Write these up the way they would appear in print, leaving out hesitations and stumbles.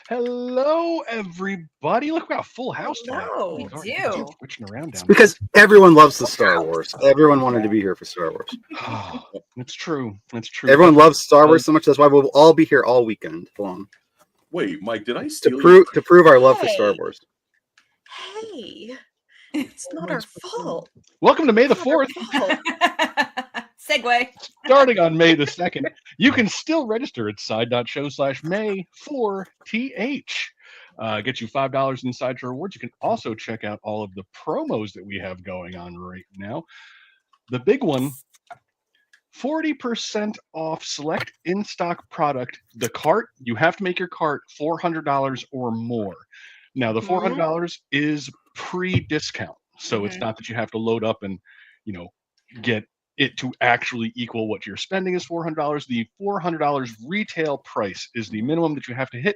Hello, everybody. Look, we got a full house today. Hello. We do. Switching around down Because everyone loves the Star Wars. Everyone wanted to be here for Star Wars. It's true. It's true. Everyone loves Star Wars so much. That's why we'll all be here all weekend long. Wait, Mike, did I steal to prove our love for Star Wars? Hey, it's not our fault. Welcome to May the 4th. Segue. Starting on May the 2nd, you can still register at side.show/May4TH. Get you $5 in Sideshow rewards. You can also check out all of the promos that we have going on right now. The big one, 40% off select in-stock product. The cart, you have to make your cart $400 or more. Now, the $400 is pre-discount. So it's not that you have to load up and, get it to actually equal what you're spending is $400. The $400 retail price is the minimum that you have to hit.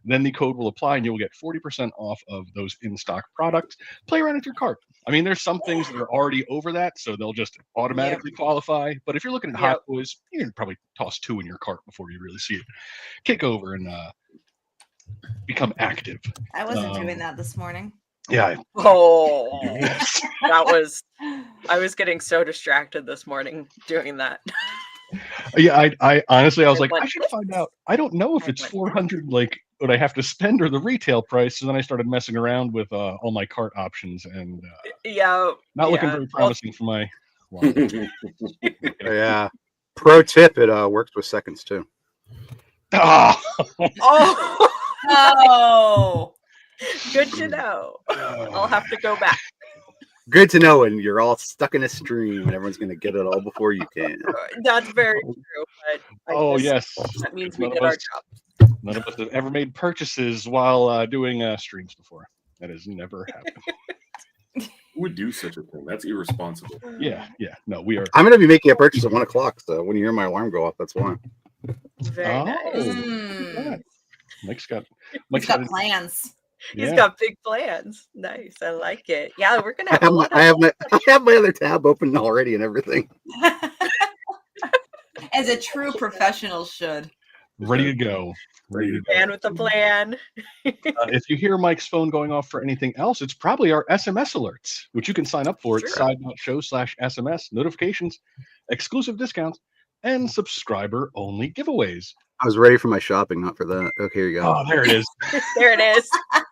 Then the code will apply and you'll get 40% off of those in-stock products. Play around with your cart. I mean, there's some things that are already over that, so they'll just automatically qualify. But if you're looking at Hot Toys, you can probably toss 2 in your cart before you really see it kick over and become active. I wasn't doing that this morning. Yeah. I was getting so distracted this morning doing that. Yeah, I honestly, I was like, I should find out. I don't know if it's 400, like what I have to spend or the retail price. And then I started messing around with all my cart options and not looking very promising for my wallet. Yeah. Pro tip, it works with seconds too. Oh, good to know. I'll have to go back. Good to know, and you're all stuck in a stream, and everyone's going to get it all before you can. That's very true. But yes, that means we did our job. None of us have ever made purchases while doing streams before. That has never happened. Who would do such a thing? That's irresponsible. Yeah. No, we are. I'm going to be making a purchase at 1 o'clock, so when you hear my alarm go off, that's why. Very nice. Mike's got plans. He's got big plans. Nice. I like it. Yeah, we're gonna have I have my other tab open already and everything. As a true professional should. Ready to go. Man with the plan. If you hear Mike's phone going off for anything else, it's probably our SMS alerts, which you can sign up for at side.show/SMS. Notifications, exclusive discounts, and subscriber-only giveaways. I was ready for my shopping, not for that. Okay, here you go. Oh, there it is. There it is.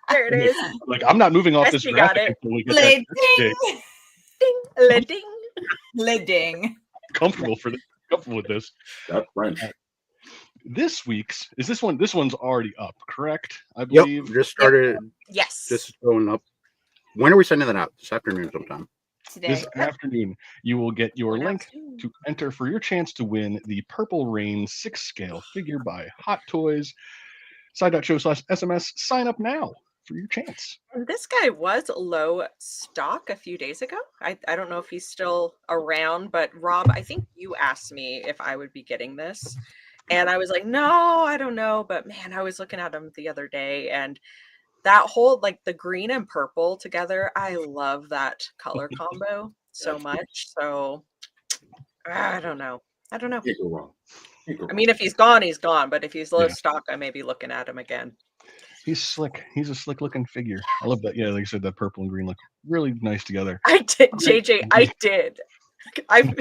There it is. Like, I'm not moving off this graphic until we get that ding. Ding. Comfortable with this. That's French. This week's this one's already up, correct? I believe. Yep, just started. Yes. Just going up. When are we sending that out? This afternoon sometime. Today. This afternoon, you will get your link to enter for your chance to win the Purple Rain 6-scale figure by Hot Toys. Side.show/SMS. Sign up now for your chance. This guy was low stock a few days ago. I don't know if he's still around, but Rob, I think you asked me if I would be getting this. And I was like, no, I don't know. But man, I was looking at him the other day and that whole the green and purple together, I love that color combo so much. So I don't know. Can't go wrong. I mean, if he's gone, he's gone. But if he's low stock, I may be looking at him again. He's slick. He's a slick looking figure. I love that. Yeah, like you said, that purple and green look really nice together. I did, JJ. I did. I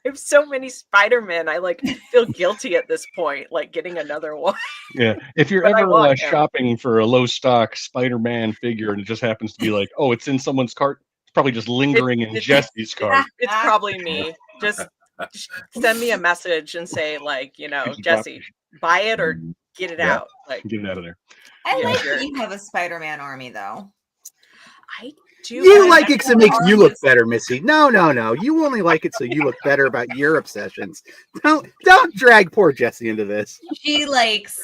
have so many Spider-Man. I feel guilty at this point, getting another one. Yeah, if you're ever shopping for a low stock Spider-Man figure and it just happens to be it's in someone's cart, it's probably just lingering in Jesse's cart. It's probably me. Just send me a message and say Jesse, buy it or get it out. Get it out of there. I like that you have a Spider-Man army though. I do. You like it because it makes you look better, Missy. No. You only like it so you look better about your obsessions. Don't drag poor Jessie into this. She likes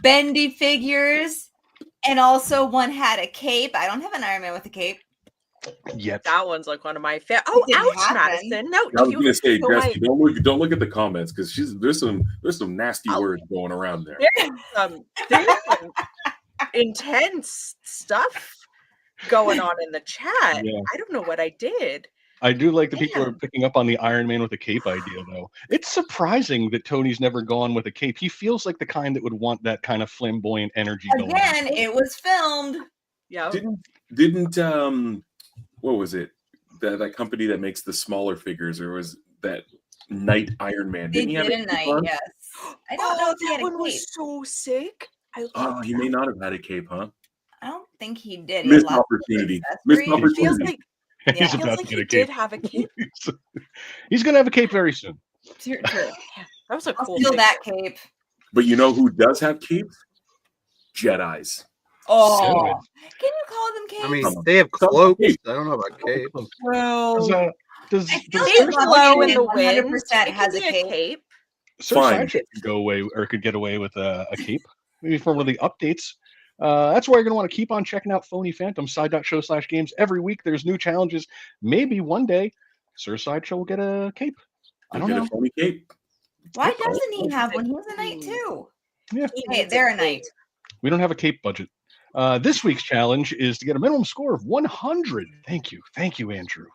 bendy figures, and also one had a cape. I don't have an Iron Man with a cape. Yet. That one's one of my favorite. Oh, ouch, Madison. No, I was gonna say, Jessie, don't look at the comments because there's some nasty words going around there. There's some intense stuff going on in the chat. Yeah. I don't know what I did. I do like that people are picking up on the Iron Man with a cape idea, though. It's surprising that Tony's never gone with a cape. He feels like the kind that would want that kind of flamboyant energy going on. Again, it was filmed. Yeah. Didn't what was it? That company that makes the smaller figures, or was that Knight Iron Man? They Didn't he have did a a cape night, on? yes. I don't know if he had that a one cape. was so sick. Oh, he may not have had a cape, huh? I don't think he did. Missed opportunity. Missed accessories. It feels opportunity. like He's Yeah. about to like get he a did cape. have a cape. He's going to have a cape very soon. True. That was a I'll cool steal figure. that cape. But you know who does have capes? Jedis. Oh, Cinnamon. can you call them capes? I mean, they have cloaks. I don't know about capes. well, Does I feel They like blow in Buckingham the wind. 100% It has could a be cape. Sir Fine. Sideshow could go away or could get away with a cape? Maybe for one of the updates. That's why you're going to want to keep on checking out Phony Phantom, side.show/games. Every week there's new challenges. Maybe one day Sir Sideshow will get a cape. I don't Get know. a phony cape. Why doesn't he have one? He was a knight too. Yeah. Hey, they're a knight. We don't have a cape budget. This week's challenge is to get a minimum score of 100. Thank you, Andrew.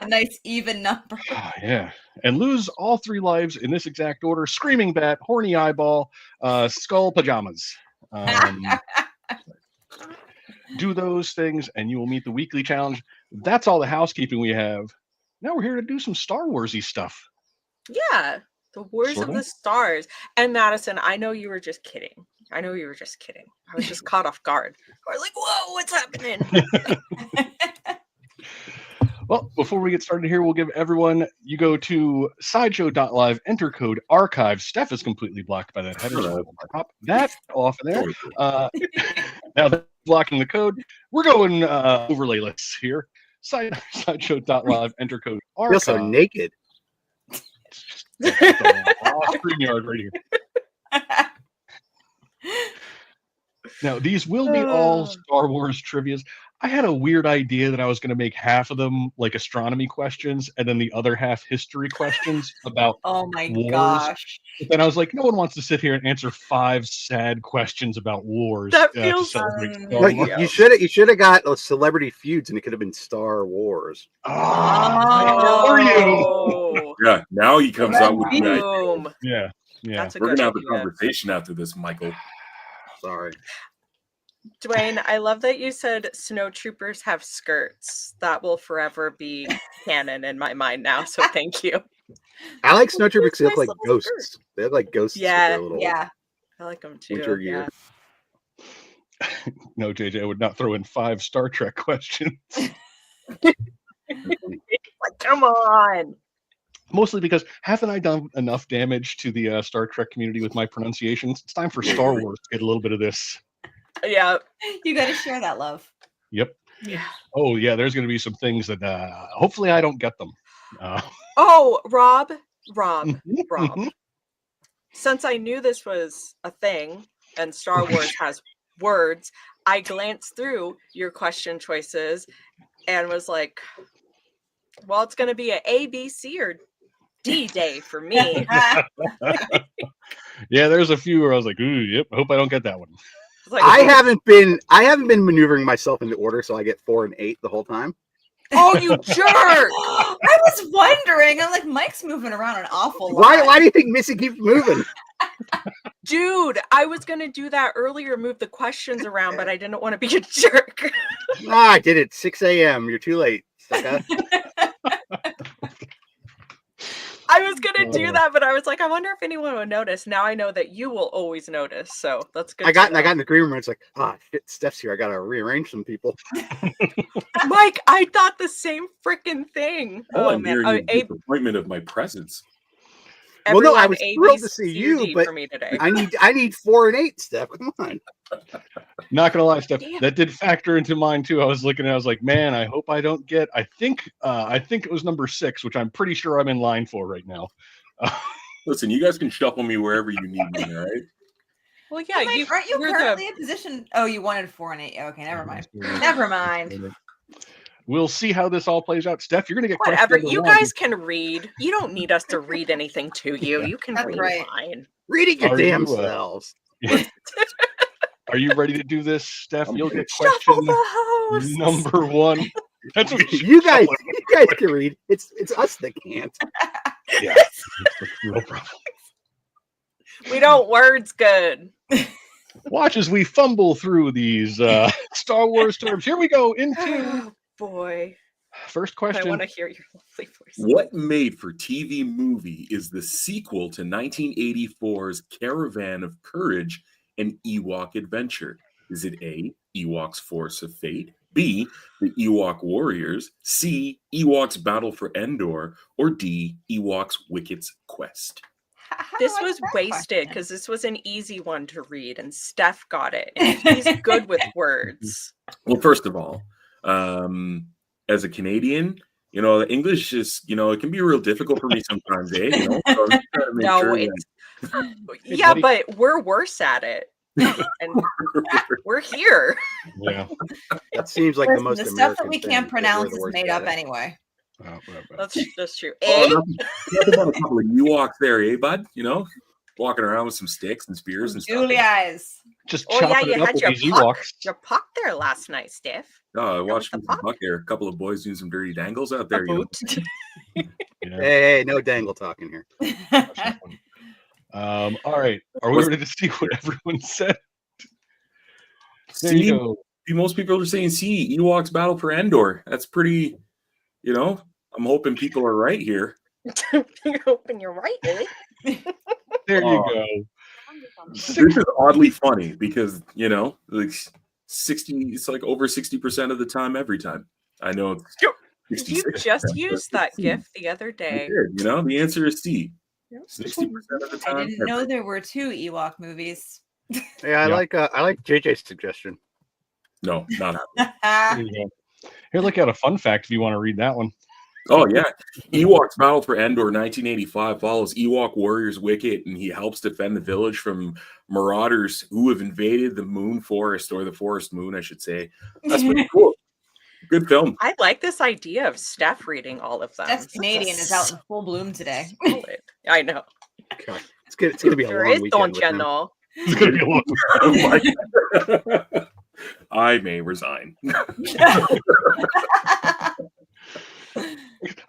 Nice even number. Yeah, and lose all 3 lives in this exact order: Screaming Bat, Horny Eyeball, Skull Pajamas. Do those things, and you will meet the weekly challenge. That's all the housekeeping we have. Now we're here to do some Star Warsy stuff. Yeah. The Wars Sort of of. the Stars. And Madison, I know you were just kidding. I was just caught off guard. I was like, whoa, what's happening? Well, before we get started here, we'll give everyone, you go to sideshow.live, enter code archive. Steph is completely blocked by that header. So we'll pop that off of there. Now that's blocking the code. We're going overlay lists here. Sideshow.live, enter code archive. You're so naked. StreamYard right here. Now, these will be all Star Wars trivias. I had a weird idea that I was going to make half of them like astronomy questions and then the other half history questions about Oh my wars. gosh. But then I was like, no one wants to sit here and answer 5 sad questions about wars. That to feels celebrate Star No, Wars. you should have got a celebrity feuds, and it could have been Star Wars. How are you? Oh, Yeah, now he comes out with the idea. boom. Yeah. That's a We're good gonna have a idea. conversation after this, Michael. Sorry. Dwayne, I love that you said snow troopers have skirts. That will forever be canon in my mind now. So thank you. I like snow troopers because they look Nice like little ghosts. They look like ghosts. with Yeah, their little Yeah. I like them too. winter gear. Yeah. No, JJ, I would not throw in 5 Star Trek questions. Like, come on. Mostly because haven't I done enough damage to the Star Trek community with my pronunciations? It's time for Star Wars to get a little bit of this. Yeah. You got to share that love. Yep. Yeah. Oh, yeah, there's going to be some things that hopefully I don't get them. Oh, Rob. Mhm. Since I knew this was a thing and Star Wars has words, I glanced through your question choices and was like, well, it's going to be an A, B, C, or D day for me. Yeah, there's a few where I was like, ooh, yep, I hope I don't get that one. It's like, I haven't been maneuvering myself into order, so I get 4 and 8 the whole time. oh, you jerk! I was wondering. I'm like, Mike's moving around an awful lot. Why do you think Missy keeps moving? Dude, I was going to do that earlier, move the questions around, but I didn't want to be a jerk. I did it 6 a.m. You're too late, sucker. I was going to do that, but I was like, I wonder if anyone would notice. Now I know that you will always notice, so that's good. I got to know. in the green room. It's like, shit, Steph's here. I gotta rearrange some people. Mike, I thought the same freaking thing. All I'm man. hearing is disappointment of my presence. Well, no, I everyone was A, thrilled B, to see C, you, D but for me today. I need 4 and 8, Steph. Come on. Not gonna lie, Steph, Damn. that did factor into mine too. I was looking at it, I was like, man, I hope I don't get. I think it was number 6, which I'm pretty sure I'm in line for right now. Listen, you guys can shuffle me wherever you need me, all right? Well, yeah, Mike, aren't you you're currently in position? Oh, you wanted 4 and 8. Okay, never mind. Never mind. We'll see how this all plays out. Steph, you're gonna get whatever. question number You 1. guys can read. You don't need us to read anything to you. You can That's read right. mine. Read it your Are damn you, selves. Are you ready to do this, Steph? I'm You'll ready. get Shuffle question the host. number 1. That's what You guys, guys can read. It's us that can't. Yeah, that's the real problem. We don't words good. Watch as we fumble through these Star Wars terms. Here we go into Oh boy. first I question. want to hear your lovely voice. What made-for-TV movie is the sequel to 1984's Caravan of Courage and Ewok Adventure? Is it A, Ewok's Force of Fate, B, the Ewok Warriors, C, Ewok's Battle for Endor, or D, Ewok's Wicket's Quest? This was wasted because this was an easy one to read, and Steph got it. And he's good with words. Well, first of all, as a Canadian, you know, English is, you know, it can be real difficult for me sometimes, eh? You know, so I'm just trying to make No, sure it's Hey, yeah, buddy. but we're worse at it, and we're here. Yeah. That seems like the Listen, most the American stuff that we thing, can't that we're pronounce the is worst made at up it. anyway. That's true. Oh, nothing about a couple of Ewoks there, eh, bud? You know, walking around with some sticks and spears and stuff. Julie eyes. Just Oh, yeah, chopping you it up had with your these puck. Ewoks. Your puck there last night, Steph. Oh, I watched the some puck? buck there. A couple of boys doing some dirty dangles out there. A You know? boot. Yeah. Hey, no dangle talking here. All right. Are we ready to see what everyone said? There See, you go. most people are saying, see, Ewok's Battle for Endor. That's pretty, you know, I'm hoping people are right here. You're hoping you're right, Lily. There you go. This is oddly funny because, you know, like 60, it's like over 60% of the time, every time. I know it's You 66%, just but used it's that C. gift the other I day. did, you know, the answer is C. Yep. 60% of the time. I didn't know there were 2 Ewok movies. Yeah, I Yeah. like JJ's suggestion. No, not happening. There you go. Here, look at a fun fact if you want to read that one. Oh, yeah. Ewok's Battle for Endor 1985 follows Ewok Warrior's Wicket, and he helps defend the village from marauders who have invaded the Moon Forest, or the Forest Moon, I should say. That's pretty cool. Good film. I like this idea of Steph reading all of them. That's Such a Canadian is out in full bloom today. solid- I know. God, it's gonna be a There long is, weekend. don't with you him. know? It's going to be a long Oh my- I may resign.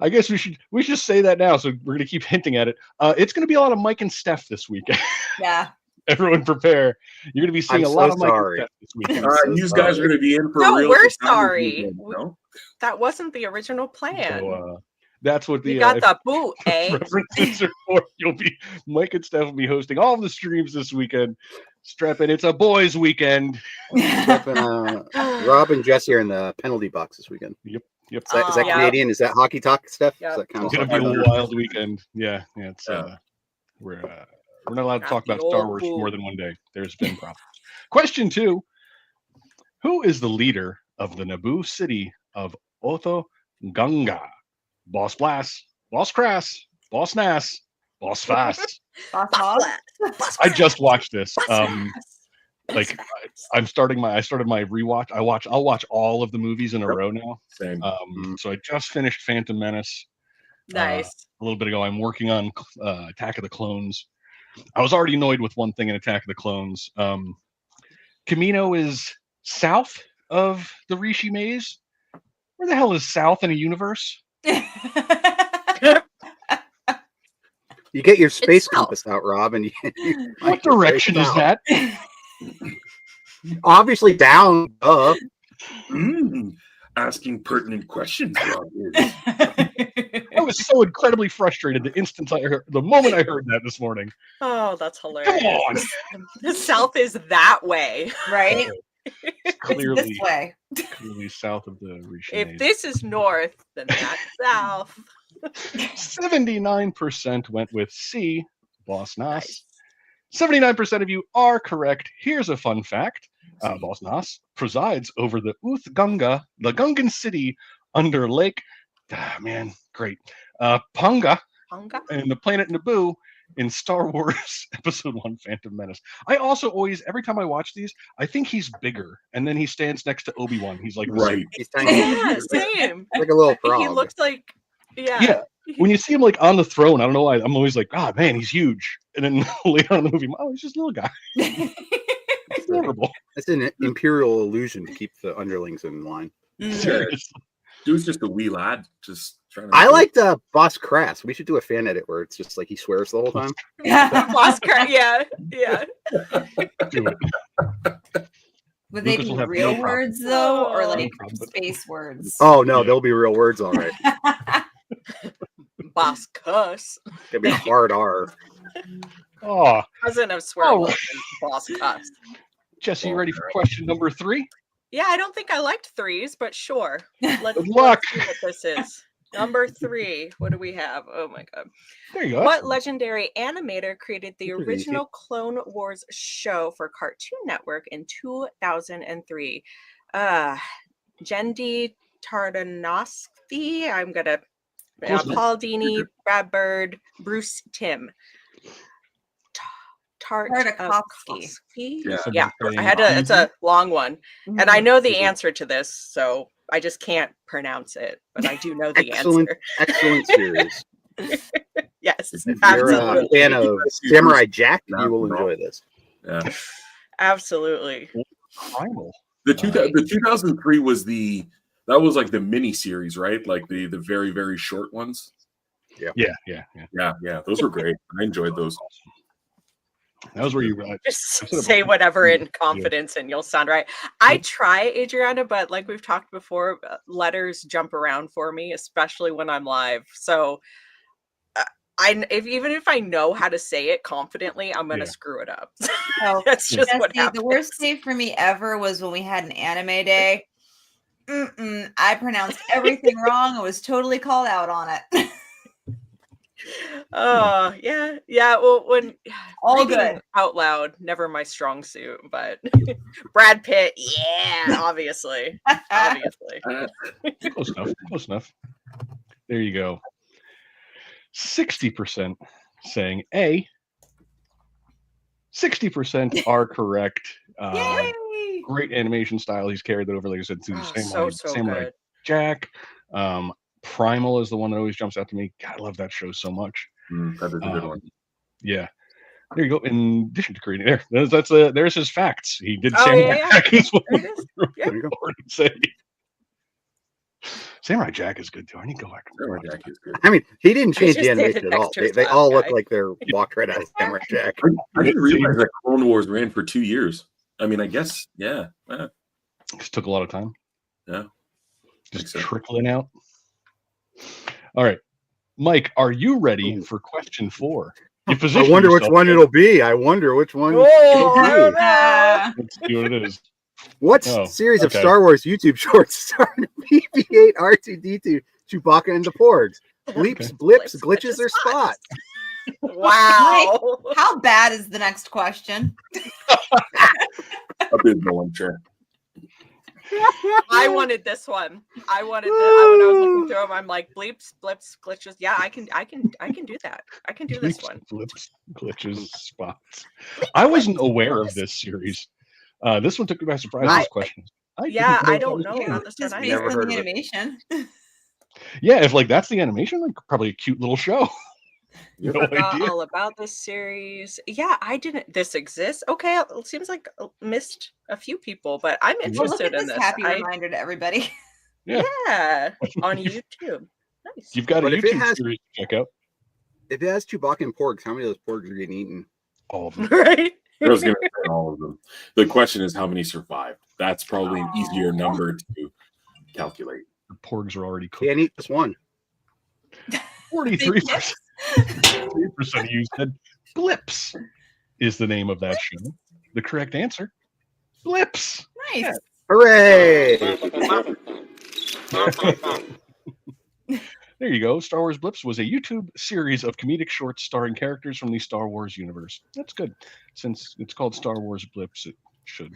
I guess we should say that now. So we're going to keep hinting at it. It's going to be a lot of Mike and Steph this weekend. Yeah. Everyone prepare. You're going to be seeing I'm a lot so of Mike sorry. and Steph this weekend. so You guys are going to be in for No, a real we're good time this sorry. weekend, you know? That wasn't the original plan. So that's what the you got the boot, eh? references are for. You'll be Mike and Steph will be hosting all of the streams this weekend. Strap in. It's a boys' weekend. Steph and, Rob and Jesse are in the penalty box this weekend. Yep. Is that Yeah. Canadian? Is that hockey talk, Steph? Yeah. Does that count? It's gonna be a wild weekend. Yeah. It's we're not allowed to talk Happy about Star old Wars boo. for more than one day. There's been problems. Question 2: Who is the leader of the Naboo city of Otho Gunga? Boss Blast, Boss Crass, Boss Nass, Boss Fast. Boss Hog? I just watched this. Like I started my rewatch. I'll watch all of the movies in a row now. Same. So I just finished Phantom Menace Nice. a little bit ago. I'm working on Attack of the Clones. I was already annoyed with one thing in Attack of the Clones. Kamino is south of the Rishi Maze. Where the hell is south in a universe? You get your space south. compass out, Rob, and you What direction is that? Obviously down. Asking pertinent questions, Rob. I was so incredibly frustrated the moment I heard that this morning. Oh, that's hilarious. Come on. The South is that way. Right? It's clearly, This way. clearly south of the Rishi If Maze. this is north, then that's south. 79% went with C, Boss Nass. 79% of you are correct. Here's a fun fact. Boss Nass presides over the Uth Gunga, the Gungan city under Lake, great, Punga, Punga? and the planet Naboo in Star Wars Episode 1 Phantom Menace. I also always, every time I watch these, I think he's bigger, and then he stands next to Obi-Wan. He's like, Right. He's tiny. Yeah, same. Like a little frog. He looks like, Yeah. When you see him like on the throne, I don't know why, I'm always like, God, man, he's huge. And then later on in the movie, oh, he's just a little guy. It's adorable. It's an imperial illusion to keep the underlings in line. Seriously. Dude's just a wee lad, just trying to. I liked Boss Crass. We should do a fan edit where it's just like he swears the whole time. Oscar, yeah. Do it. Would they Lucas be will have real no problem. words though, or Oh. like No problem. space words? Oh no, Yeah. there'll be real words, all right. Boss cuss. There'll be a hard R. Oh, Cousin of swear Oh. word is boss cuss. Jesse, you ready for question number 3? Yeah, I don't think I liked threes, but sure. Let's Good luck. see what this is. Number 3. What do we have? Oh my god. There you go. What legendary animator created the This is easy. original Clone Wars show for Cartoon Network in 2003? Jendi Tartanovsky. I'm gonna Close enough. Paul Dini, Brad Bird, Bruce Timm. Tartakovsky. Yeah, I had to. It's a long one, and I know the answer to this, so I just can't pronounce it, but I do know the Excellent, answer. excellent series. Yes, If you're a absolutely, fan of Samurai Jack, you will enjoy this. Yeah. absolutely. Primal. The 2003 was that was like the mini series, right? Like the very, very short ones. Yeah. Yeah. Those were great. I enjoyed those. That was where you Just Instead of- say whatever in confidence, and you'll sound right. I try, Adriana, but like we've talked before, letters jump around for me, especially when I'm live. So. Even if I know how to say it confidently, I'm gonna screw it up. Oh, That's just what Jesse, happens. the worst day for me ever was when we had an anime day. I pronounced everything wrong. I was totally called out on it. Oh, yeah. Well, when All reading good. out loud, never my strong suit. But Brad Pitt, yeah, obviously. Close enough. There you go. 60% saying A. 60% are correct. Yay! Great animation style. He's carried that over, like I said, through the So Samurai good. Jack. Primal is the one that always jumps out to me. God, I love that show so much. That is a good one. Yeah. There you go. In addition to creating there's his facts. He did Oh, Samurai yeah. Jack as well. There it is. Yeah. There you go. Already say. Samurai Jack is good too. I need to go back. Samurai Jack is good. I mean, he didn't change just the did animation it at all. next to his They all look guy. like they're walked right out of Samurai Jack. I didn't realize that Clone Wars ran for 2 years. I mean, I guess, yeah. Just took a lot of time. Yeah. Just Makes sense. trickling out. All right. Mike, are you ready for question 4? You I position wonder which yourself one there. it'll be. I wonder which one Oh, it'll I don't be. know. Let's see what it is. What Oh, series of okay. Star Wars YouTube shorts starring BB-8, R2-D2, Chewbacca, and the Porgs? Bleeps, Okay. blips, glitches, or spots? Wow. How bad is the next question? A big no one, sure. I wanted this one. When I was looking through them, I'm like bleeps, blips, glitches. Yeah, I can do that. I can do this Bleeps, one. Blips, glitches, spots. I wasn't aware of this series. This one took me by surprise. This question. Yeah, I didn't don't that know was about this Just one. based Never on heard the of it. animation. Yeah, if like that's the animation, like probably a cute little show. No Forgot idea. all about this series. Yeah, I didn't. This exists. Okay, it seems like I missed a few people, but I'm Well, look interested at in this this. happy reminder to everybody. Yeah, on YouTube. Nice. You've got a But if it YouTube has- series to check out. If it has Chewbacca and Porgs, how many of those Porgs are getting eaten? All of them. Right. I was going to say all of them. The question is how many survived. That's probably an easier number to calculate. The porgs are already cooked. Can't eat just one. 43% of you said Blips is the name of that show. The correct answer, Blips. Nice. Hooray! There you go. Star Wars Blips was a YouTube series of comedic shorts starring characters from the Star Wars universe. That's good. Since it's called Star Wars Blips, it should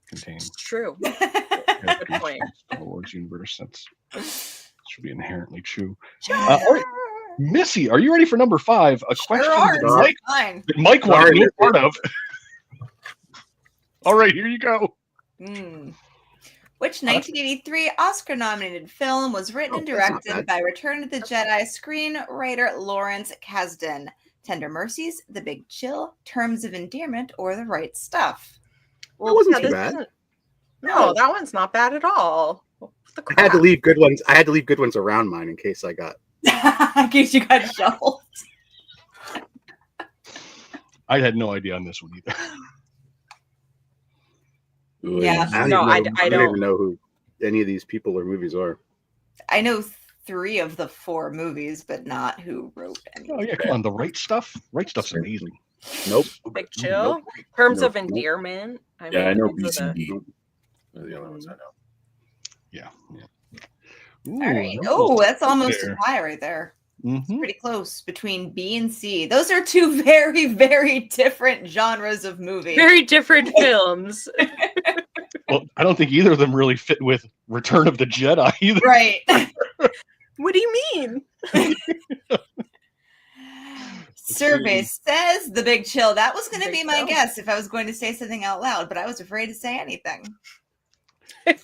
contain It's true. characters point. from the Star Wars universe. Should be inherently true. Sure. All right. Missy, are you ready for number 5? A question are. that Fine. Mike wanted Sorry, no Missy. part of. All right, here you go. Which 1983 Oscar-nominated film was written and Oh, that's not directed bad. by Return of the Jedi screenwriter Lawrence Kasdan? Tender Mercies, The Big Chill, Terms of Endearment, or The Right Stuff? That wasn't yeah, too this bad. isn't- No, that one's not bad at all. The I had to crap? leave good ones. I had to leave good ones around mine in case I got. In case you got shuffled. I had no idea on this one either. Yeah. I No, I don't don't. even know who any of these people or movies are. I know 3 of the 4 movies, but not who wrote any. Oh yeah, come on, the right stuff. Right stuff's amazing. Nope. Big Chill. Terms of endearment. I know those are BCD. They're the only ones I know. Yeah. All right. Oh, that's almost a tie right there. Mm-hmm. Pretty close between B and C. Those are 2 very, very different genres of movies. very different films. Well, I don't think either of them really fit with Return of the Jedi either. Right. What do you mean? Survey says The Big Chill. That was going to Big be my Chill. guess if I was going to say something out loud, but I was afraid to say anything.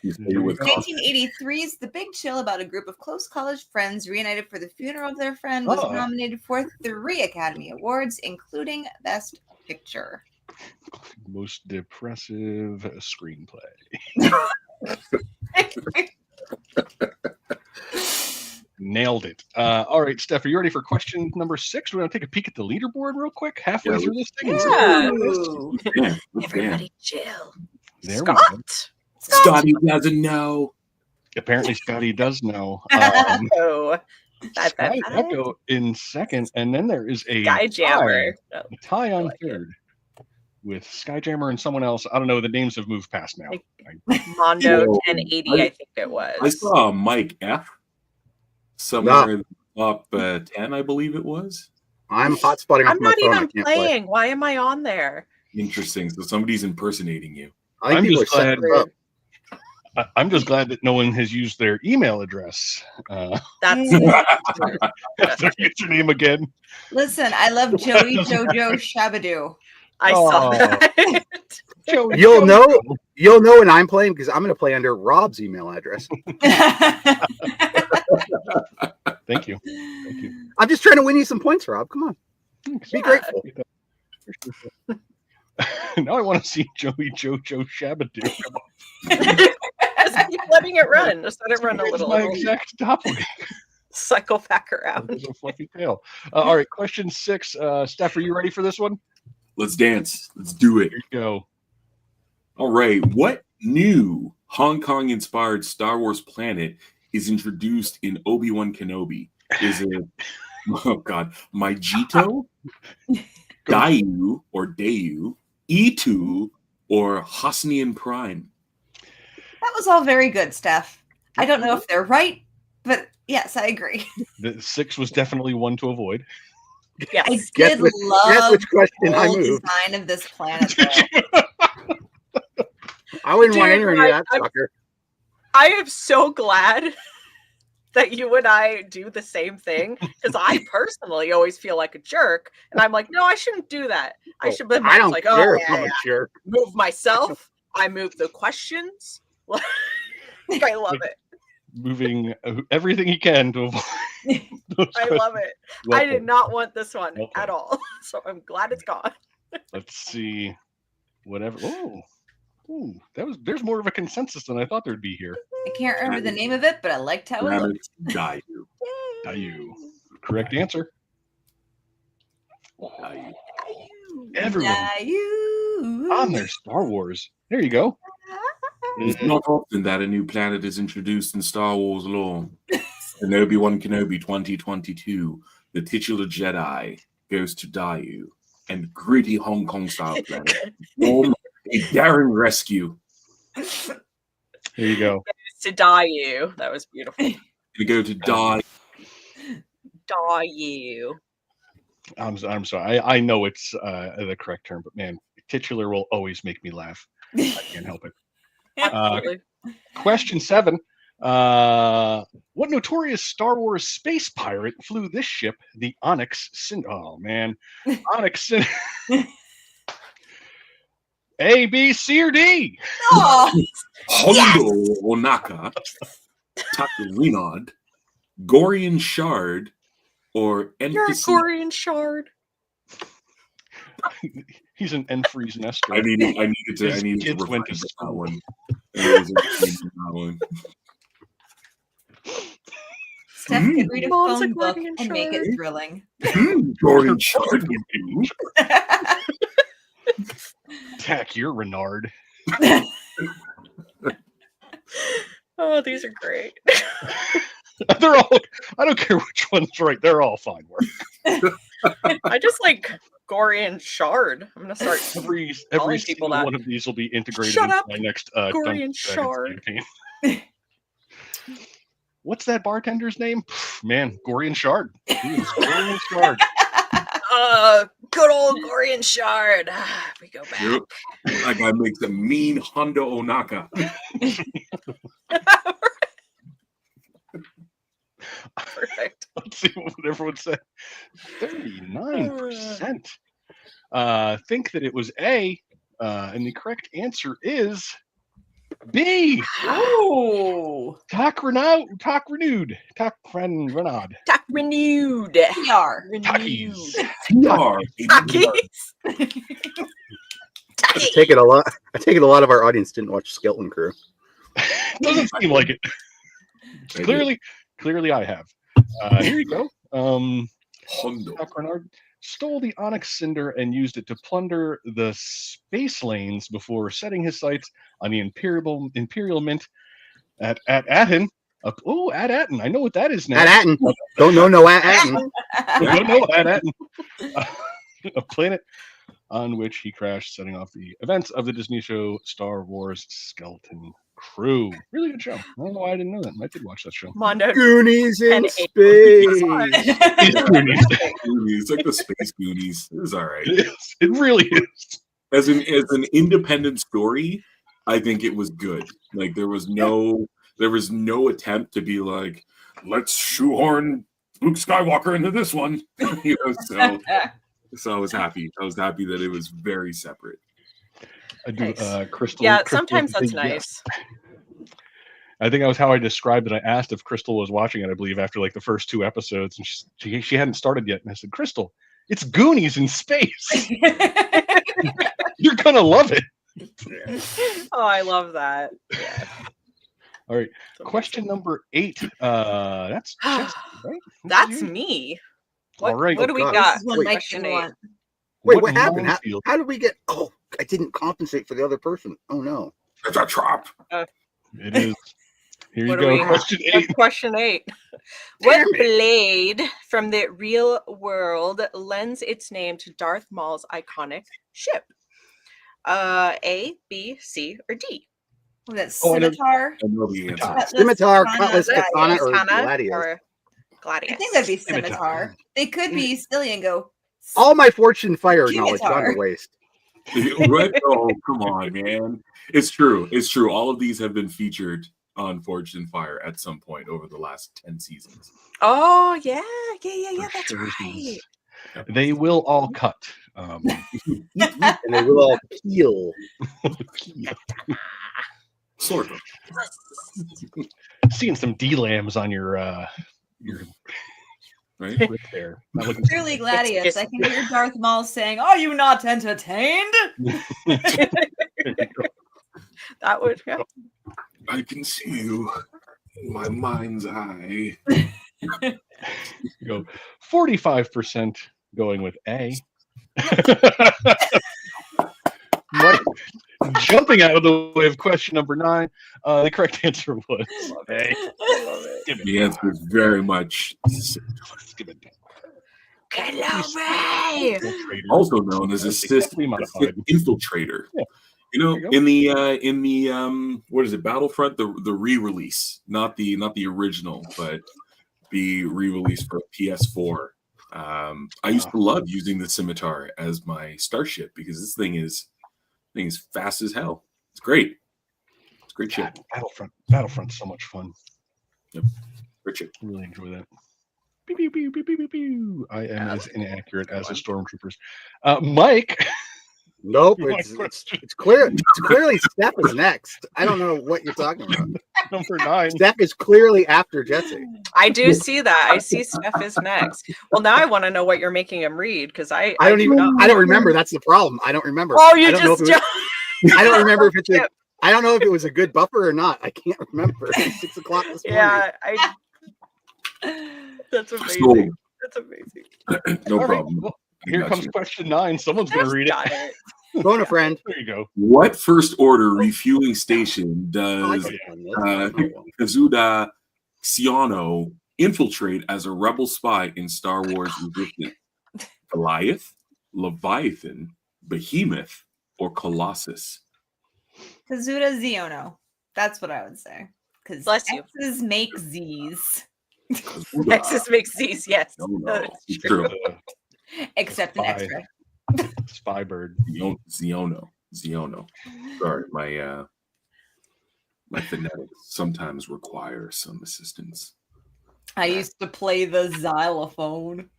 You say it with 1983's The Big Chill, about a group of close college friends reunited for the funeral of their friend, was Oh. nominated for 3 Academy Awards, including Best Picture. Most depressive screenplay. Nailed it. All right, Steph, are you ready for question number 6? We're going to take a peek at the leaderboard real quick, halfway Yeah, through this thing. Yeah. Ooh. Everybody chill. There we go. Scott. Scotty doesn't know. Apparently, Scotty does know. Oh. Sky Echo in second, and then there is a Skyjammer. Oh, tie on like it. third with Skyjammer and someone else. I don't know. The names have moved past now. Mondo Whoa. 1080, I think it was. I saw Mike F. somewhere in the top 10, I believe it was. I'm hotspotting off I'm my not phone. I even can't play. playing. Why am I on there? Interesting. So somebody's impersonating you. I think I'm people are just glad. setting up. I'm just glad that no one has used their email address. That's That's their username again. Listen, I love Joey Jojo Shabadoo. I saw Oh. that. Joey, You'll Joey. know. You'll know when I'm playing because I'm going to play under Rob's email address. Thank you. Thank you. I'm just trying to win you some points, Rob. Come on, be grateful. Now I want to see Joey Jojo Shabadoo. Just keep letting it run. Just let it run a It's little. my It'll exact doppelganger. cycle back around. With a fluffy tail. All right, question 6. Steph, are you ready for this one? Let's dance. Let's do it. Here you go. All right. What new Hong Kong inspired Star Wars planet is introduced in Obi-Wan Kenobi? Is it, oh God, Maijito, Dayu or Dayu, E2, or Hosnian Prime? That was all very good, Steph. I don't know if they're right, but yes, I agree. The 6 was definitely one to avoid. Yes. I Guess did which- love guess which question the I whole moved. design of this planet. Though. I wouldn't want Dude, anywhere near that I'm- sucker. I am so glad that you and I do the same thing because I personally always feel like a jerk, and I'm like, no, I shouldn't do that. I should. But I don't like, care oh, if I'm yeah, a jerk. move myself. I move the questions. I love it. Moving everything he can to avoid those I love it. I did not want this one Okay. at all, so I'm glad it's gone. Let's see. Whatever. Oh, ooh, there's more of a consensus than I thought there'd be here. I can't remember the name of it, but I liked how it Rabbit looked. Dayu. Dayu. Correct answer. Dayu. Everyone Dayu. on their Star Wars. There you go. It's not often that a new planet is introduced in Star Wars lore. In Obi-Wan Kenobi 2022, the titular Jedi goes to Dayu and gritty Hong Kong style planet. Form a daring rescue. There you go. To die you. That was beautiful. They go to die. Die you. I'm sorry. I know it's the correct term, but man, titular will always make me laugh. I can't help it. Absolutely. Question 7. What notorious Star Wars space pirate flew this ship, the Onyx Oh man, Onyx A, B, C, or D? Oh, Hondo Onaka, Takurinod, Gorian Shard, or You're a NPC. Gorian shard. He's an Enfreeze Nestor. I needed to His kids refine went to that school. one. I was interested in that one. Steph could read a Mom's a phone book Gordian and make it shard. thrilling. Gordon Shard would do. Tack, you're Renard. Oh, these are great. They're all. I don't care which one's right. They're all fine work. I just like Gorian Shard. I'm gonna start. Every calling people single that. one of these will be integrated Shut into up, my next Gorian Dungeons & Dragons Shard. campaign. What's that bartender's name? Man, Gorian Shard. He is Gorian Shard. Good old Gorian Shard. We go back. Yep. That guy makes a mean Hondo Onaka. Perfect. Let's see what everyone said. 39% think that it was A, and the correct answer is B. Oh, Talk renewed. Talk renewed. Talk renewed. Talk renewed. PR. Takis. PR. Takis. I take it a lot of our audience didn't watch Skeleton Crew. Doesn't seem like it. Clearly I have. Here you go. Hondo. Doc Renard stole the Onyx Cinder and used it to plunder the space lanes before setting his sights on the Imperial Mint at Aten. At Aten. I know what that is now. At Aten. Don't know at Aten. Don't know at Aten. A planet on which he crashed, setting off the events of the Disney show Star Wars Skeleton Crew. Really good show. I don't know why I didn't know that. I did watch that show. Mondo. Goonies in And space. It's like the Space Goonies. It was all right. It really is. As an independent story, I think it was good. Like there was no attempt to be like, let's shoehorn Luke Skywalker into this one. So I was happy. I was happy that it was very separate. I do, Crystal. Yeah, Crystal sometimes that's said yes. nice. I think that was how I described it. I asked if Crystal was watching it, I believe, after like the first 2 episodes, and she hadn't started yet. And I said, Crystal, it's Goonies in space. You're gonna love it. Oh, I love that. Yeah. All right. Question number 8. That's Jesse, right? That's me. What, All right. What do we God. got? This is one Wait. Mike Question didn't 8. want. Wait, what happened? minefield- How did we get? Oh, I didn't compensate for the other person. Oh no. It's a trap. It is. Here you What do go. we have? Question 8. Question 8. What blade from the real world lends its name to Darth Maul's iconic ship? A, B, C, or D? Was that Oh, I know- scimitar? I know the answer. Cutlass, Scimitar, katana, cutlass, gladius. katana, or Katana gladius. or Gladius? I think that'd be Scimitar. scimitar. They could be silly and go. All my fortune fire knowledge Scimitar. gone to waste. Right? Oh, come on, man. It's true. It's true. All of these have been featured on Forged in Fire at some point over the last 10 seasons. Oh, yeah. That's For sure. right. They will all cut. And they will all peel. Sort of. Seeing some D-lambs on your Right? grip there. Not looking Clearly, Gladius. I can hear Darth Maul saying, "Are you not entertained?" That would, yeah. I can see you in my mind's eye. You go 45% going with A. Mike, jumping out of the way of question number 9, the correct answer was A. The answer is very much also known as assist infiltrator. Yeah. You know, There you in the what is it, Battlefront, the re-release, not the original, but the re-release for PS4. I used to love using the scimitar as my starship because this thing is fast as hell. It's great. It's a great ship. Battlefront's so much fun. Yep. Great ship. Really enjoy that. Pew, pew, pew, pew, pew, pew, pew. I am as inaccurate as the stormtroopers. Mike. Nope, My it's question. clear. It's clearly Steph is next. I don't know what you're talking about. Number 9. Steph is clearly after Jesse. I do see that. I see Steph is next. Well, now I want to know what you're making him read because I don't even. know. I don't remember. That's the problem. I don't remember. Oh, you I don't know just if it was- I don't remember if it's a. I don't know if it was a good buffer or not. I can't remember. It's 6 o'clock this morning. Yeah, That's amazing. Sold. That's amazing. No All right, problem. well, I here got comes you. question 9. Someone's going to read Got it. it. Phone a friend. There you go. What first order refueling station Oh, I does could have done this. Oh, well. Kazuda Xiano infiltrate as a rebel spy in Star Wars Resistance? Goliath, Leviathan, Behemoth, or Colossus? Kazuda Ziono. That's what I would say. Because Bless you. X's make Z's. Kazuda. Nexus makes these, yes. No, That's it's true. true. Except an Spy. X-ray. Spy bird. Ziono. Sorry, my phonetics sometimes require some assistance. I used to play the xylophone.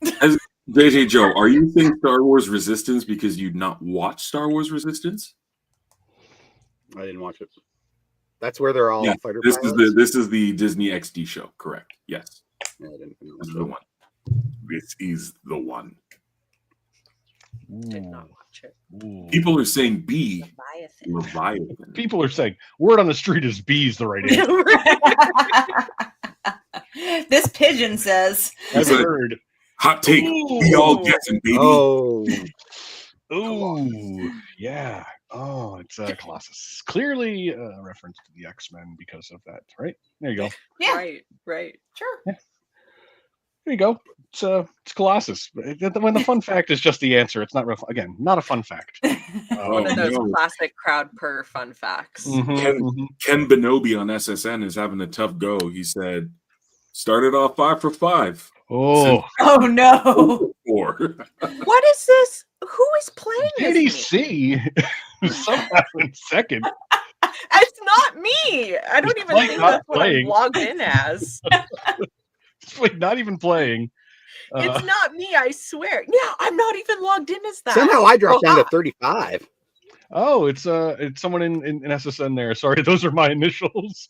JJ Joe, are you saying Star Wars Resistance because you'd not watched Star Wars Resistance? I didn't watch it. That's where they're all Yeah, fighter this pilots. this is the Disney XD show, correct? Yes, Yeah, I didn't this is the one. This is the one. Did not watch it. Ooh. People are saying B, Leviathan. Leviathan. People are saying word on the street is B's the right answer. This pigeon says. I've It's a heard. hot take. We all guessing, baby. Oh, Ooh, yeah. Oh, it's Colossus. Clearly a reference to the X-Men because of that, right? There you go. Yeah, Right. sure. There you go. It's Colossus. When the fun fact is just the answer, it's not real. Again, not a fun fact. One of those no. classic crowd per fun facts. Ken Benobi on SSN is having a tough go. He said, started off 5 for 5. Oh, Oh no. 4. What is this? Who is playing this? DDC somehow in second. It's not me. I don't even like think not that's what playing. I'm logged in as. Wait, not even playing. It's not me, I swear. Yeah, I'm not even logged in as that. somehow I dropped down to Ah. 35. Oh, it's someone in SSN there. Sorry, those are my initials.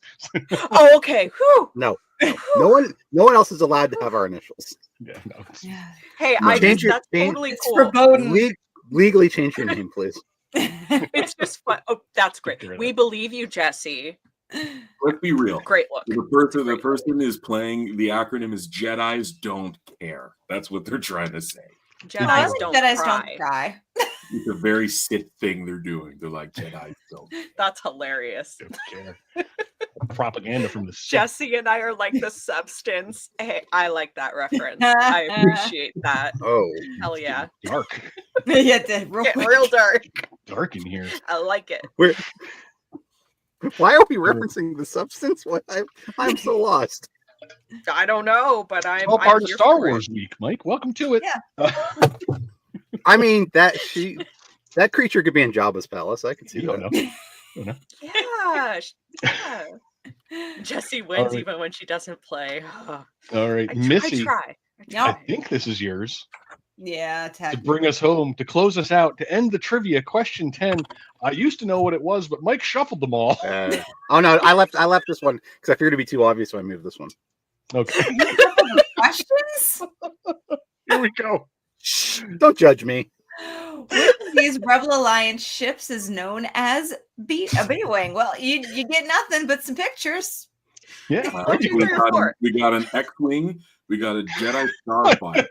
Oh, okay. Whew. No one else is allowed to have our initials. Yeah, no. Hey, No. Change your- that's change- totally It's cool. foreboding. Legally change your name, please. It's just fun. Oh, that's great. Figure it We out. believe you, Jesse. Let's be real. Great look. The person is playing, the acronym is Jedis Don't Care. That's what they're trying to say. Jedis don't Jedi's cry. don't cry. It's a very Sith thing they're doing. They're like, Jedis don't That's hilarious. Don't care. Propaganda from the Sith. Jesse and I are like the substance. Hey, I like that reference. I appreciate that. Oh, Hell yeah. Dark, Yeah, the real Get quick. real dark. dark in here. I like it. why are we referencing the substance? Why I'm so lost. I don't know, but I'm All part I'm of here Star for it. Wars Week, Mike. Welcome to it. I mean that creature could be in Jabba's palace. I could see You don't that. know. Yeah. Jesse wins right. even when she doesn't play. All right, I Missy. try. I think this is yours Yeah, to tag. bring us home, to close us out, to end the trivia. Question 10. I used to know what it was, but Mike shuffled them all. Oh no, I left this one because I figured it'd be too obvious, so I moved this one. Okay, Questions? here we go. Shh, don't judge me. Which of these Rebel Alliance ships is known as a B-Wing? Well, you get nothing but some pictures. Yeah. What'd you do for? we got an X-Wing. We got a Jedi Starfighter.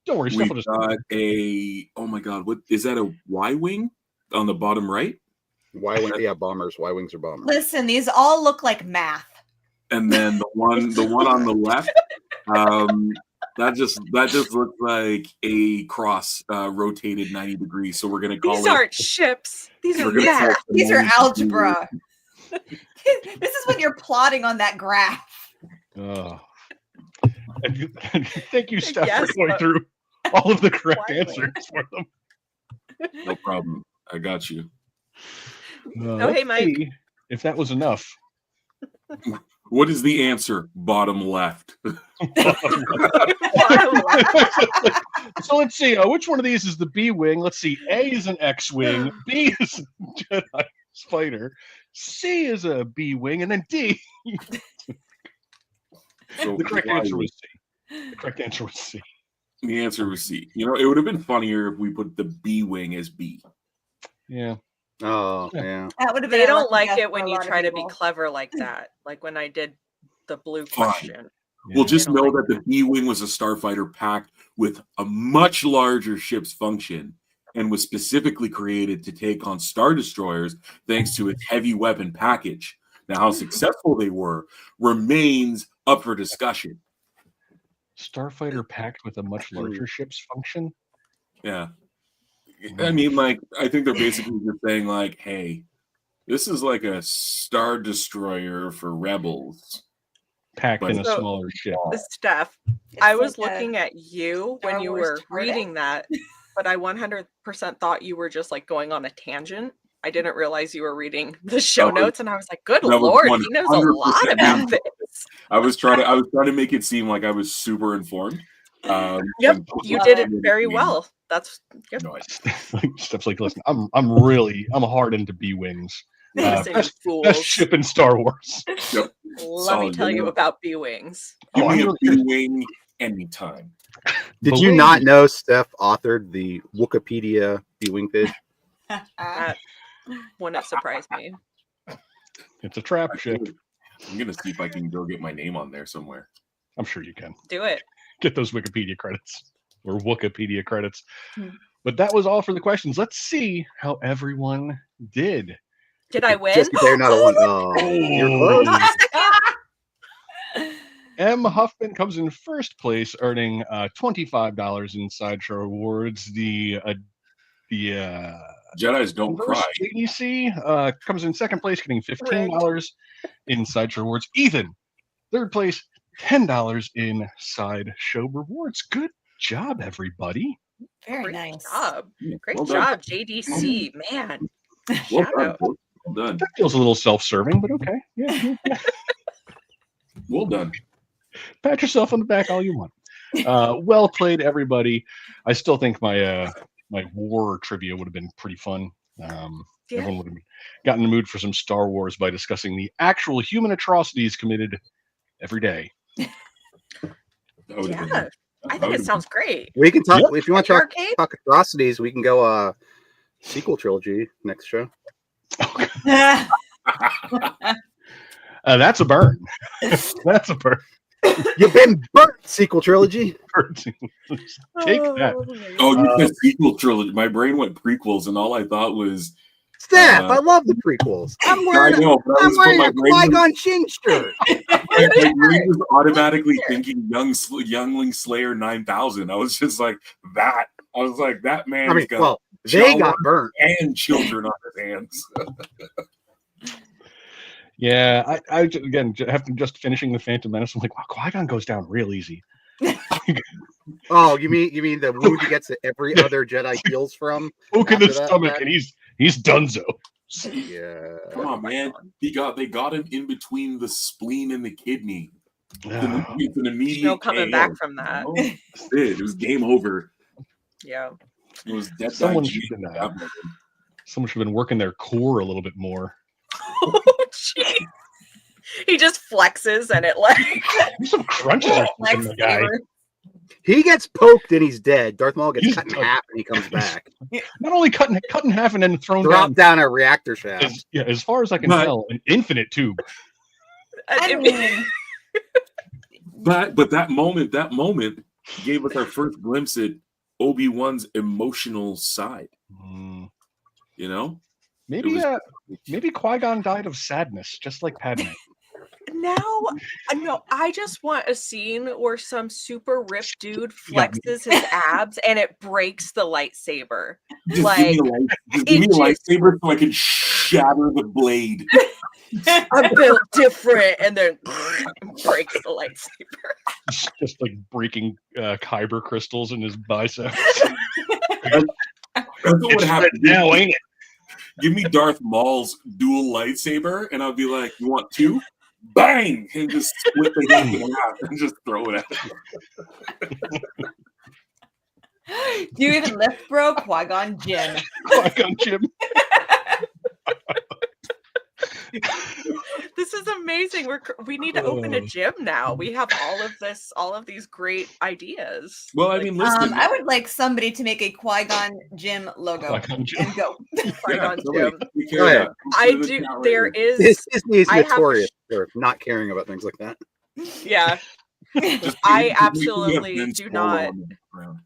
Don't worry, We stuff will just got a, oh my God, what is that, a Y-Wing on the bottom right? Y-wing, yeah, bombers. Y-wings are bombers. Listen, these all look like math. And then the one on the left, that just looks like a cross rotated 90 degrees. So we're gonna call These it. aren't ships. These are We're gonna call math. it the These are 90 algebra. This is when you're plotting on that graph. Oh. Thank you, Steph, Yes, for going but- through all of the correct Why? answers for them. No problem. I got you. Oh, hey, let's Mike. see if that was enough. What is the answer? Bottom left. So let's see. Which one of these is the B-Wing? Let's see. A is an X-Wing. B is a Jedi fighter. C is a B-Wing. And then D. So The correct answer Y-Wing. was C. The correct answer was C. The answer was C. You know, it would have been funnier if we put the B-Wing as B. Yeah. Oh, yeah. That would have been. They a don't lucky like guess it for when a you lot of try to be people. clever like that. Like when I did the blue Fine. question. Well, just don't know like that the B-Wing was a starfighter packed with a much larger ship's function and was specifically created to take on Star Destroyers thanks to its heavy weapon package. Now, how successful they were remains up for discussion. Starfighter packed with a much larger ship's function. Yeah. I mean, like, I think they're basically just saying, like, hey, this is like a Star Destroyer for rebels. Packed But in a So- smaller ship. Steph, It's I was like a looking at you Star when you Wars were TARDIS. reading that, but I 100% thought you were just like going on a tangent. I didn't realize you were reading the show That was- notes, and I was like, "Good that was lord, he knows a 100% lot about this." I was trying to make it seem like I was super informed. Yep, and- you did it very well. That's good. No, Stuff's like, listen, I'm hard into B-Wings. Listen, you Best fools. ship in Star Wars. Yep. Let me Solid, tell you know. about B-Wings. Give Oh, me I'm a really- B-Wing anytime. Did Believe you not me. know Steph authored the Wikipedia B-Wing fish? That wouldn't surprise me. It's a trap ship. I'm gonna see if I can go get my name on there somewhere. I'm sure you can Do it. get those Wikipedia credits or Wikipedia credits. Hmm. But that was all for the questions. Let's see how everyone did. Did I win? Just they're not a one. Oh, you're close. M. Huffman comes in first place, earning $25 in Sideshow Rewards. The Jedis don't cry. JDC comes in second place, getting $15 in Sideshow Rewards. Ethan, third place, $10 in Sideshow Rewards. Good job, everybody. Very Great nice. job. Great Well done. job, JDC. Man. Well Shout done. out. Well done. That feels a little self-serving, but okay. Yeah. Well done. Pat yourself on the back all you want. Well played, everybody. I still think my war trivia would have been pretty fun. Yeah. Everyone would have gotten in the mood for some Star Wars by discussing the actual human atrocities committed every day. That would have Yeah. been- I think it sounds great. We can talk Yep. if you want The to arcade? talk atrocities. We can go sequel trilogy next show. That's a burn. That's a burn. You've been burnt, sequel trilogy. Take that. Oh, you said sequel trilogy. My brain went prequels, and all I thought was Steph, I love the prequels. I'm I wearing, know, but I I'm was wearing my a brain was- Qui-Gon Jinn shirt. my brain was automatically thinking Youngling Slayer 9000. I was just like that. I was like, that man's I mean, got well, they got burnt. and children on his hands. Yeah, I again after just finishing the Phantom Menace, I'm like, wow, Qui-Gon goes down real easy. Oh, you mean the wound he gets that every other Jedi heals from? Poke in the After that, stomach, Pat? and he's donezo. Yeah. Come on, man. They got him in between the spleen and the kidney. It's an immediate No coming KO. back from that. You know? That's it. It was game over. Yeah. It was death. Someone by should G- have been, at that moment. someone should have been working their core a little bit more. Oh, jeez. He just flexes and it like There's some crunches or something, the guy. Lightsaber. He gets poked and he's dead. Darth Maul gets He's cut in done. half and he comes back. Not only cut in half and then thrown Drop down. down a reactor shaft. As far as I can But- tell, an infinite tube. I mean, But that moment gave us our first glimpse at Obi-Wan's emotional side. Mm, You know? maybe It maybe Qui-Gon died of sadness, just like Padme. no, I just want a scene where some super ripped dude got me. flexes his abs and it breaks the lightsaber. Just Like, give me a it just- lightsaber so I can shatter the blade. I'm built different, and then breaks the lightsaber. Just like breaking kyber crystals in his biceps. That's what would It's happen. red now, ain't it? Give me Darth Maul's dual lightsaber, and I'll be like, "You want two? Bang!" And just split the hand in half and just throw it at him. do you even lift, bro? Qui-Gon Jinn. Qui-Gon Jinn. This is amazing. We need to open a gym now. We have all of these great ideas. Well, I Like, mean, listen. I would like somebody to make a Qui-Gon Jinn logo Qui-Gon Jinn. and go. Qui-Gon somebody Jinn. take care Go of ahead. that. I Put it in do. the chat right There here. is. Disney is I have to notorious for not caring about things like that. Yeah. Just I we have absolutely Vince do Polo not. on the background.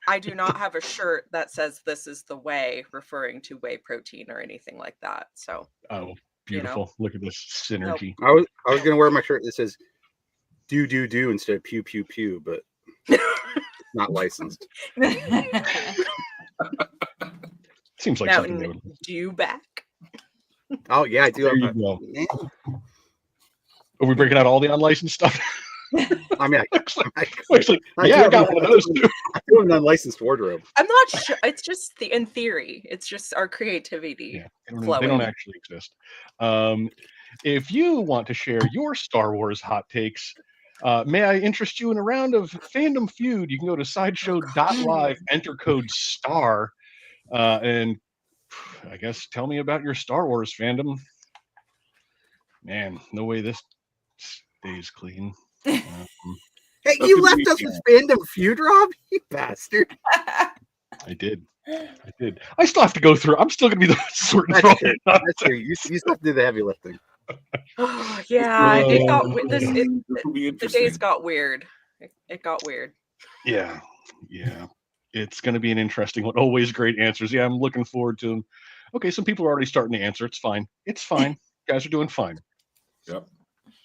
I do not have a shirt that says "This is the way," referring to whey protein or anything like that. So, Oh, beautiful! Look at this synergy. I was gonna wear my shirt that says "do instead of "pew pew pew," but it's not licensed. Seems like something they would. do you back? Oh yeah, I do. There you go. Are we breaking out all the unlicensed stuff? I mean, Actually, yeah, I got one of those too. I do have an unlicensed wardrobe. I'm not sure. It's just in theory. It's just our creativity. Yeah, they don't actually exist. If you want to share your Star Wars hot takes, may I interest you in a round of Fandom Feud? You can go to sideshow.live, enter code STAR, and I guess tell me about your Star Wars fandom. Man, no way this stays clean. Hey, you left us with Fandom Feud, Rob? You bastard. I did. I still have to go through. I'm still going to be the sorting through. That's true. You still have to do the heavy lifting. Oh, yeah. It got the days got weird. It got weird. Yeah. It's going to be an interesting one. Always great answers. Yeah, I'm looking forward to them. Okay, some people are already starting to answer. It's fine. You guys are doing fine. Yep.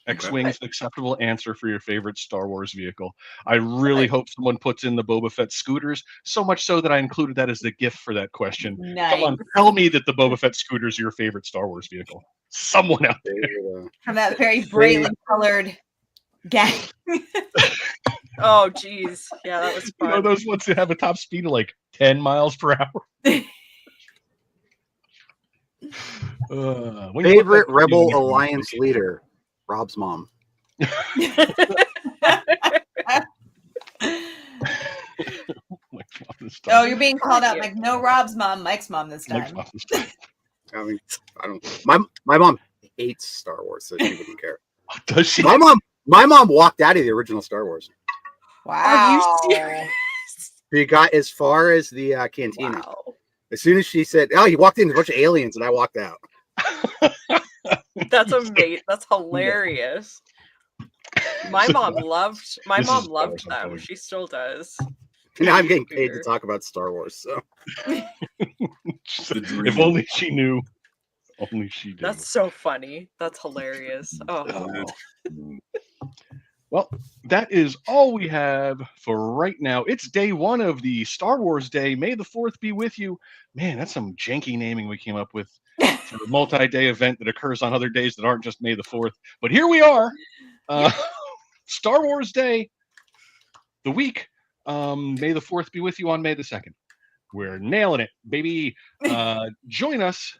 X-Wing's an acceptable answer for your favorite Star Wars vehicle. I really hope someone puts in the Boba Fett scooters, so much so that I included that as the gift for that question. Nice. Come on, tell me that the Boba Fett scooters are your favorite Star Wars vehicle. Someone out there. From that very brightly colored gang. Oh, geez. Yeah, that was fun. You know those ones that have a top speed of like 10 miles per hour? Favorite Rebel Alliance leader? Rob's mom. Oh, you're being called out. Like, no, Rob's mom, Mike's mom this time. I mean, I don't. My mom hates Star Wars, so she wouldn't care. Does she? My mom walked out of the original Star Wars. Wow. Are you serious? She got as far as the cantina. Wow. As soon as she said, "Oh, he walked in a bunch of aliens," and I walked out. That's amazing. That's hilarious. My mom loved them. She still does. Now I'm getting paid to talk about Star Wars. So if only she knew. Only she did. That's so funny. That's hilarious. Oh. Well, that is all we have for right now. It's day one of the Star Wars Day. May the 4th be with you. Man, that's some janky naming we came up with for a multi-day event that occurs on other days that aren't just May the 4th. But here we are. Star Wars Day, the week. May the 4th be with you on May the 2nd. We're nailing it, baby. Join us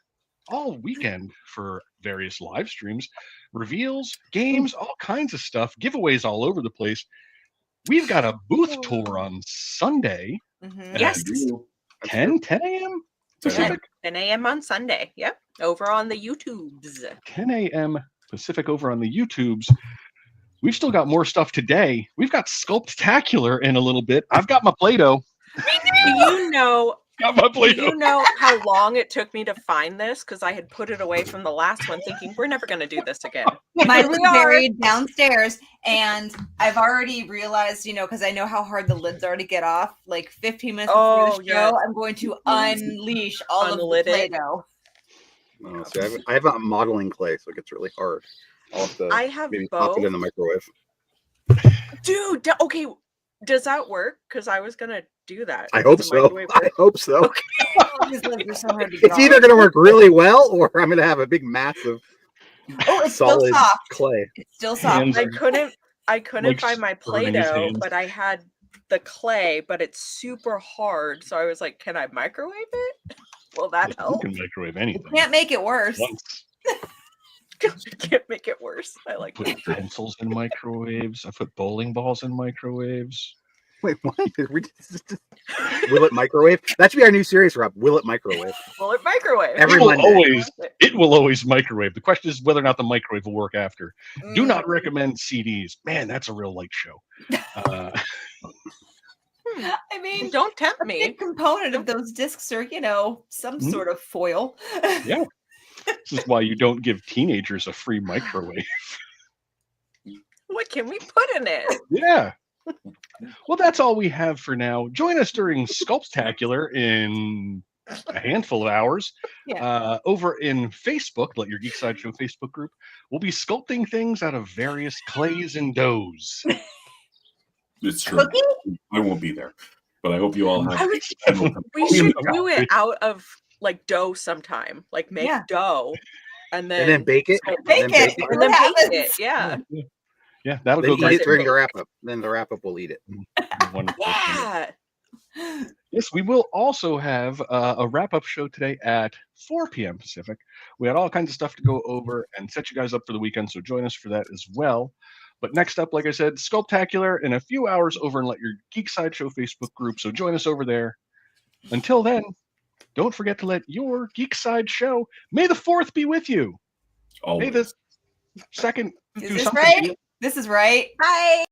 all weekend for various live streams, reveals, games, all kinds of stuff, giveaways all over the place. We've got a booth tour on Sunday. Yes. 10 a.m. Pacific. 10 a.m. on Sunday. Yep. Over on the YouTubes. 10 a.m. Pacific over on the YouTubes. We've still got more stuff today. We've got Sculptacular in a little bit. I've got my Play-Doh. Do you know? Do you know how long it took me to find this? Because I had put it away from the last one, thinking we're never going to do this again. Mine was buried downstairs, and I've already realized, because I know how hard the lids are to get off. Like 15 minutes before the show, I'm going to unleash all of the Play-Doh. Oh, see, I have a modeling clay, so it gets really hard. I'll have to maybe pop it in the microwave. Dude, okay. Does that work? Because I was going to do that. I hope so. I hope so. Okay. It's either going to work really well, or I'm going to have a big massive solid clay. It's still soft. I couldn't find my Play-Doh, but I had the clay, but it's super hard. So I was like, can I microwave it? Will that help? You can microwave anything. You can't make it worse. Can't make it worse. I like put pencils in microwaves. I put bowling balls in microwaves. Wait, what? Will it microwave? That should be our new series, Rob. Will it microwave? Will it microwave? It will always microwave. The question is whether or not the microwave will work after. Do not recommend CDs. Man, that's a real light show. I mean, don't tempt me. A big component of those discs are, some sort of foil. Yeah. This is why you don't give teenagers a free microwave. What can we put in it? Yeah. Well, that's all we have for now. Join us during Sculptacular in a handful of hours. Over in Facebook, Let Your Geek Sideshow Facebook group. We'll be sculpting things out of various clays and doughs. It's true. I won't be there, but I hope you all have. We should do it out of like dough sometime. Like make dough, and then bake it. Bake it. And then bake it. Yeah. Yeah, that'll then go eat great. it during the wrap up. Then the wrap up will eat it. Wonderful. Yeah. Yes, we will also have a wrap up show today at 4 p.m. Pacific. We had all kinds of stuff to go over and set you guys up for the weekend, so join us for that as well. But next up, like I said, Sculptacular in a few hours over and Let Your Geek Sideshow Facebook group. So join us over there. Until then, don't forget to let your Geek Side show. May the 4th be with you. Always. May the 2nd Is do this something. right? This is right. Bye.